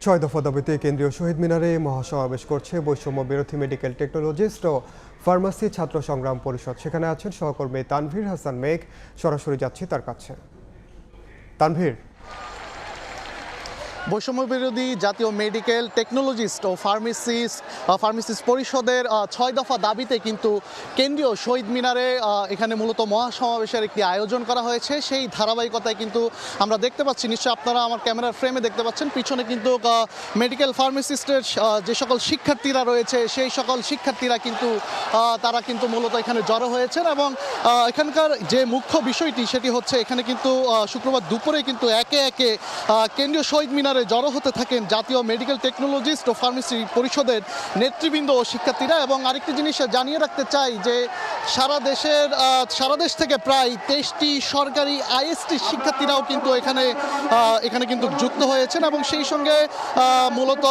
ছয় দফা দাবিতে কেন্দ্রীয় শহীদ মিনারে মহাসমাবেশ করছে বৈষম্য বিরোধী মেডিকেল টেকনোলজিস্ট ও ফার্মাসি ছাত্র সংগ্রাম পরিষদ। সেখানে আছেন সহকর্মী তানভীর হাসান মেঘ। সরাসরি যাচ্ছি তার কাছে। তানভীর, বৈষম্য বিরোধী জাতীয় মেডিকেল টেকনোলজিস্ট ও ফার্মাসিস্ট পরিষদের ৬ দফা দাবিতে কিন্তু কেন্দ্রীয় শহীদ মিনারে এখানে মূলত মহাসমাবেশের একটি আয়োজন করা হয়েছে। সেই ধারাবাহিকতায় কিন্তু আমরা দেখতে পাচ্ছি, নিশ্চয়ই আপনারা আমার ক্যামেরার ফ্রেমে দেখতে পাচ্ছেন, পিছনে কিন্তু মেডিকেল ফার্মাসিস্টের যে সকল শিক্ষার্থীরা রয়েছে সেই সকল শিক্ষার্থীরা কিন্তু তারা কিন্তু মূলত এখানে জড়ো হয়েছেন। এবং এখানকার যে মুখ্য বিষয়টি সেটি হচ্ছে এখানে কিন্তু শুক্রবার দুপুরে কিন্তু একে একে কেন্দ্রীয় শহীদ মিনারে জড়ো হতে থাকেন জাতীয় মেডিকেল টেকনোলজিস্ট ও ফার্মেসি পরিষদের নেতৃবৃন্দ ও শিক্ষার্থীরা। এবং আরেকটি জিনিস জানিয়ে রাখতে চাই যে সারা দেশ থেকে প্রায় 23টি সরকারি আইএসটি শিক্ষার্থীরাও কিন্তু এখানে কিন্তু যুক্ত হয়েছেন। এবং সেই সঙ্গে মূলত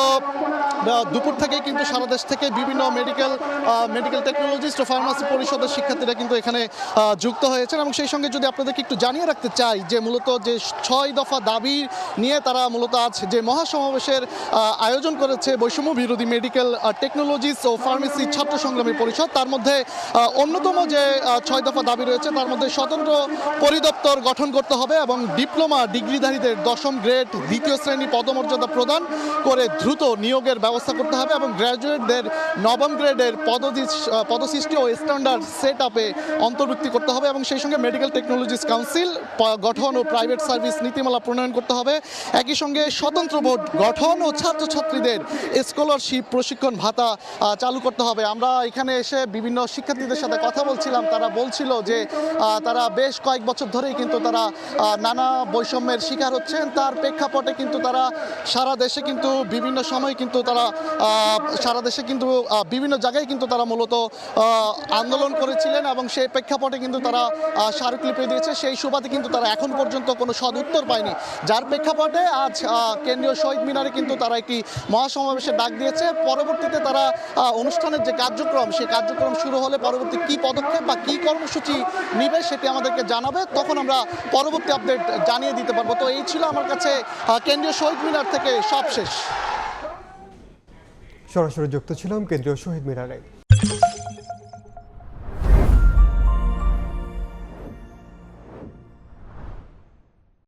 দুপুর থেকে কিন্তু সারা দেশ থেকে বিভিন্ন মেডিকেল টেকনোলজিস্ট ও ফার্মাসি পরিষদের শিক্ষার্থীরা কিন্তু এখানে যুক্ত হয়েছেন। এবং সেই সঙ্গে যদি আপনাদেরকে একটু জানিয়ে রাখতে চাই যে মূলত যে 6 দফা দাবি নিয়ে তারা মূলত আজ যে মহাসমাবেশের আয়োজন করেছে বৈষম্য বিরোধী মেডিকেল টেকনোলজিস্ট ও ফার্মেসি ছাত্র সংগ্রামী পরিষদ, তার মধ্যে অন্যতম যে 6 দফা দাবি রয়েছে তার মধ্যে স্বতন্ত্র পরিদপ্তর গঠন করতে হবে এবং ডিপ্লোমা ডিগ্রিধারীদের 10ম গ্রেড 2য় শ্রেণী পদমর্যাদা প্রদান করে দ্রুত নিয়োগের ব্যবস্থা করতে হবে এবং গ্র্যাজুয়েটদের 9ম গ্রেডের পদসৃষ্টি ও স্ট্যান্ডার্ড সেট আপে অন্তর্ভুক্তি করতে হবে। এবং সেই সঙ্গে মেডিকেল টেকনোলজিস কাউন্সিল গঠন ও প্রাইভেট সার্ভিস নীতিমালা প্রণয়ন করতে হবে। একই সঙ্গে স্বতন্ত্র বোর্ড গঠন ও ছাত্রছাত্রীদের স্কলারশিপ প্রশিক্ষণ ভাতা চালু করতে হবে। আমরা এখানে এসে বিভিন্ন শিক্ষার্থীদের সাথে কথা বলছিলাম, তারা বলছিল যে তারা বেশ কয়েক বছর ধরেই কিন্তু তারা নানা বৈষম্যের শিকার হচ্ছেন। তার প্রেক্ষাপটে কিন্তু তারা সারা দেশে কিন্তু বিভিন্ন সময় কিন্তু তারা সারা দেশে কিন্তু বিভিন্ন জায়গায় কিন্তু তারা মূলত আন্দোলন করেছিলেন এবং সেই প্রেক্ষাপটে কিন্তু তারা স্মারকলিপি দিয়েছে। সেই সুবাদে কিন্তু তারা এখন পর্যন্ত কোনো সদ উত্তর পায়নি, যার প্রেক্ষাপটে আজ কেন্দ্রীয় শহীদ মিনারে কিন্তু তারা একটি মহাসমাবেশের ডাক দিয়েছে। পরবর্তীতে তারা অনুষ্ঠানের যে কার্যক্রম সেই কার্যক্রম শুরু হলে পরবর্তী কী পদক্ষেপ বা কী কর্মসূচি নিবে সেটি আমাদেরকে জানাবে, তখন আমরা পরবর্তী আপডেট জানিয়ে দিতে পারবো। তো এই ছিল আমার কাছে কেন্দ্রীয় শহীদ মিনার থেকে সবশেষ। সরাসরি যুক্ত ছিলাম কেন্দ্রীয় শহীদ মিনারে।